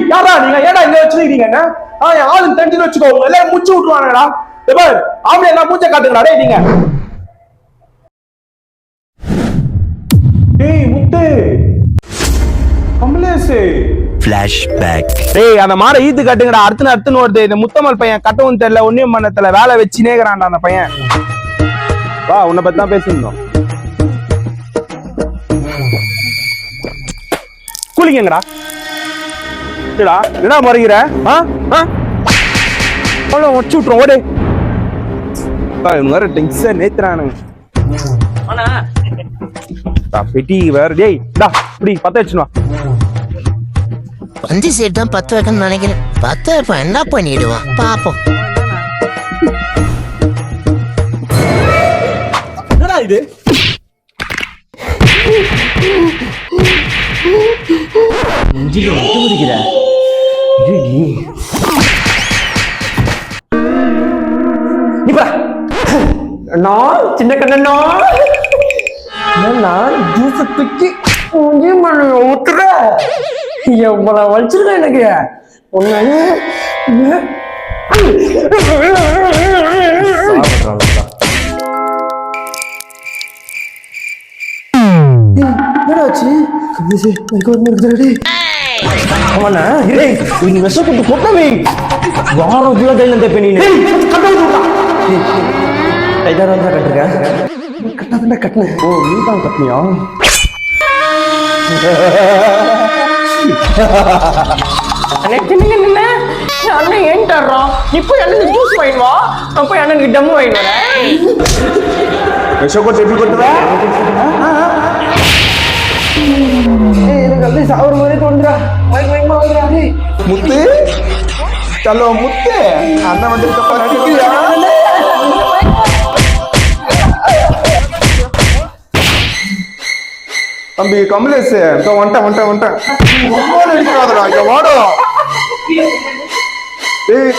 யாரா நீங்க ஏடா இங்க வச்சிருக்கீங்க என்ன ஆளு தண்டின்னு வச்சுக்கோ எல்லாரும் முச்சு விட்டுருவானுடா ஆம்பளை என்ன மூச்சை காட்டுங்கடா டேய் நீங்க டேய் முத்து கமலேஷ் ஃபிளாஷ்பேக். டேய் அந்த மாட ஈத்து கட்டுங்கடா அர்த்தன்னு வருது இந்த முத்தமல் பையன் கட்டவும் தெரியல ஒன்னியும் பண்ணத்துல வேலை வச்சுனேக்கிறான்டா அந்த பையன் வா உன்னை பத்தி தான் பேசியிருந்தோம் கூலிங்கடா என்ன முறைகிற வச்சு விட்டுரும் ஓடே வேற டென்ஷன் நேத்துறானுங்க பெட்டி வேற டேய் இப்படி பத்த வச்சுனா பந்தி சீட் தான் 10 வைக்கணும்னு நினைக்கிறேன் 10 இப்ப என்ன பண்ணிடுவான் பாப்போம். என்னடா இது நான் சின்ன கண்ணா ஜூஸ் தூக்கி ஊத்துற எவ்வளவு வலிச்சிருக்க எனக்கு என்னாச்சு அவனா நீ விஷம் கொண்டு கொட்டவே வாரம் ஃபுல்லா கையில இருந்த பெண்ணு கைதாரம் தான் கட்டுருக்கேன் கட்டாதானே கட்டினேன் ஓ நீ தான் கட்டினியா அண்ணன் ஏன் தர்றான் இப்போ அண்ணனுக்கு ஜூஸ் வாங்கிட்டு வா அப்போ அண்ணனுக்கு டம்மு வாங்கிட்டு வரேன் விஷம் கொண்டு எப்படி கொட்டுவேன் சாவர மாதிரி தோன்றுறா முத்து சலோ முத்து அண்ணன் வந்து தம்பி கமலேஷ் வந்துட்டேன் வாடா ஏய்